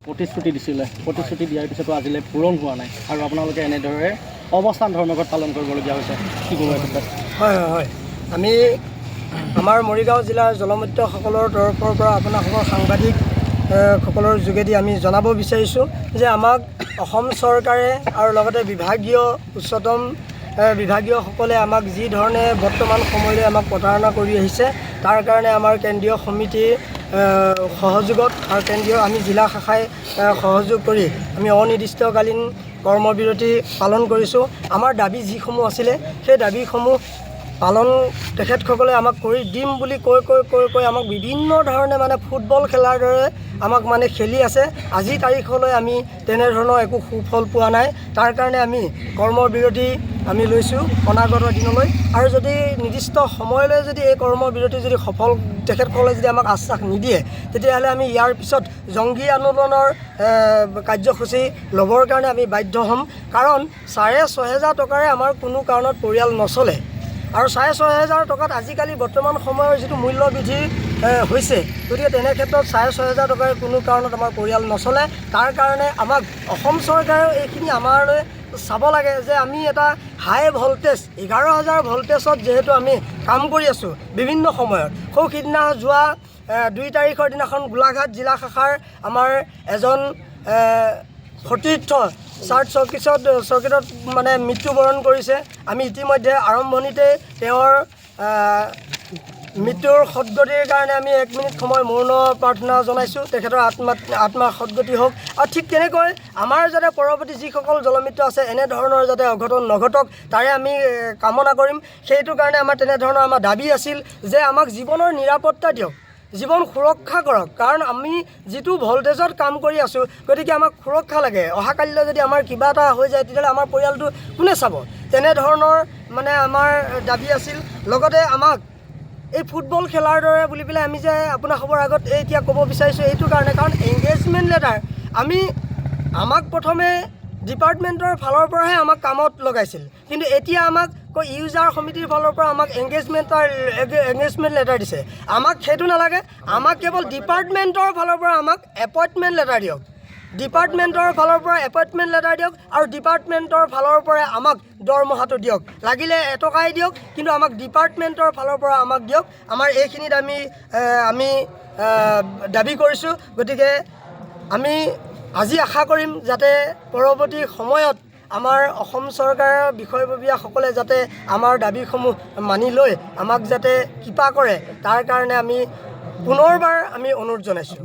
প্ৰতিশ্ৰুতি দিছিলে, প্ৰতিশ্ৰুতি দিয়াৰ পিছতো আজিলৈ পূৰণ হোৱা নাই আৰু আপোনালোকে এনেদৰে অৱস্থান ধৰ্মঘট পালন কৰিবলগীয়া হৈছে, কি ক'ব এই ক্ষেত্ৰত? হয় আমি আমাৰ মৰিগাঁও জিলাৰ জলমত্যসকলৰ তৰফৰ পৰা আপোনালোকৰ সাংবাদিক সকলৰ যোগেদি আমি জনাব বিচাৰিছোঁ যে আমাক অসম চৰকাৰে আৰু লগতে উচ্চতম বিভাগীয়সকলে আমাক যি ধৰণে বৰ্তমান সময়লৈ আমাক প্ৰতাৰণা কৰি আহিছে, তাৰ কাৰণে আমাৰ কেন্দ্ৰীয় সমিতিৰ সহযোগত আৰু আমি জিলা শাখাই সহযোগ কৰি আমি অনিৰ্দিষ্টকালীন কৰ্মবিৰতি পালন কৰিছোঁ। আমাৰ দাবী যিসমূহ আছিলে সেই দাবীসমূহ পালন তেখেতসকলে আমাক কৰি দিম বুলি কৈ আমাক বিভিন্ন ধৰণে মানে ফুটবল খেলাৰ দৰে আমাক মানে খেলি আছে। আজি তাৰিখলৈ আমি তেনেধৰণৰ একো সুফল পোৱা নাই। তাৰ কাৰণে আমি কৰ্মবিৰতি আমি লৈছোঁ অনাগত দিনলৈ, আৰু যদি নিৰ্দিষ্ট সময়লৈ যদি এই কৰ্মবিৰতি যদি সফল তেখেতসকলে যদি আমাক আশ্বাস নিদিয়ে, তেতিয়াহ'লে আমি ইয়াৰ পিছত জংগী আন্দোলনৰ কাৰ্যসূচী ল'বৰ কাৰণে আমি বাধ্য হ'ম। কাৰণ 6,500 টকাৰে আমাৰ কোনো কাৰণত পৰিয়াল নচলে, আৰু 6,500 টকাত আজিকালি বৰ্তমান সময়ৰ যিটো মূল্য বৃদ্ধি হৈছে, গতিকে তেনে ক্ষেত্ৰত 6,500 টকাৰে কোনো কাৰণত আমাৰ পৰিয়াল নচলে। তাৰ কাৰণে আমাক অসম চৰকাৰেও এইখিনি আমালৈ চাব লাগে যে আমি এটা হাই ভল্টেজ 11,000 ভল্টেজত যিহেতু আমি কাম কৰি আছোঁ বিভিন্ন সময়ত। সিদিনা যোৱা 2 তাৰিখৰ দিনাখন গোলাঘাট জিলা শাখাৰ আমাৰ এজন সতীৰ্থ চাৰ্ট চৰ্কিটত মানে মৃত্যুবৰণ কৰিছে। আমি ইতিমধ্যে আৰম্ভণিতে তেওঁৰ মৃত্যুৰ সদ্গতিৰ কাৰণে আমি 1 মিনিট সময় মৌন প্ৰাৰ্থনা জনাইছোঁ, তেখেতৰ আত্মাৰ সদ্গতি হওক। আৰু ঠিক তেনেকৈ আমাৰ যাতে পৰৱৰ্তী যিসকল জলমিত্ৰ আছে এনেধৰণৰ যাতে অঘটন নঘটক তাৰে আমি কামনা কৰিম। সেইটো কাৰণে আমাৰ তেনেধৰণৰ আমাৰ দাবী আছিল যে আমাক জীৱনৰ নিৰাপত্তা দিয়ক, জীৱন সুৰক্ষা কৰক। কাৰণ আমি যিটো ভল্টেজত কাম কৰি আছোঁ, গতিকে আমাক সুৰক্ষা লাগে। অহাকালিলৈ যদি আমাৰ কিবা এটা হৈ যায় তেতিয়াহ'লে আমাৰ পৰিয়ালটো কোনে চাব? তেনেধৰণৰ মানে আমাৰ দাবী আছিল। লগতে আমাক এই ফুটবল খেলাৰ দৰে বুলি পেলাই আমি যে আপোনালোকৰ আগত এতিয়া ক'ব বিচাৰিছোঁ এইটো কাৰণে, কাৰণ এংগেজমেণ্ট লেটাৰ আমাক প্ৰথমে ডিপাৰ্টমেণ্টৰ ফালৰ পৰাহে আমাক কামত লগাইছিল, কিন্তু এতিয়া আমাক ইউজাৰ সমিতিৰ ফালৰ পৰা আমাক এংগেজমেণ্ট লেটাৰ দিছে। আমাক সেইটো নালাগে, আমাক কেৱল ডিপাৰ্টমেণ্টৰ ফালৰ পৰা আমাক এপইণ্টমেণ্ট লেটাৰ দিয়ক, ডিপাৰ্টমেণ্টৰ ফালৰ পৰা এপইণ্টমেণ্ট লেটাৰ দিয়ক, আৰু ডিপাৰ্টমেণ্টৰ ফালৰ পৰা আমাক দৰমহাটো দিয়ক, লাগিলে এটকাই দিয়ক, কিন্তু আমাক ডিপাৰ্টমেণ্টৰ ফালৰ পৰা আমাক দিয়ক। আমাৰ এইখিনিত আমি দাবী কৰিছোঁ। গতিকে আমি আজি আশা কৰিম যাতে পৰৱৰ্তী সময়ত আমাৰ অসম চৰকাৰৰ বিষয়ববীয়াসকলে যাতে আমাৰ দাবীসমূহ মানি লৈ আমাক যাতে কৃপা কৰে, তাৰ কাৰণে আমি পুনৰবাৰ আমি অনুৰোধ জনাইছোঁ।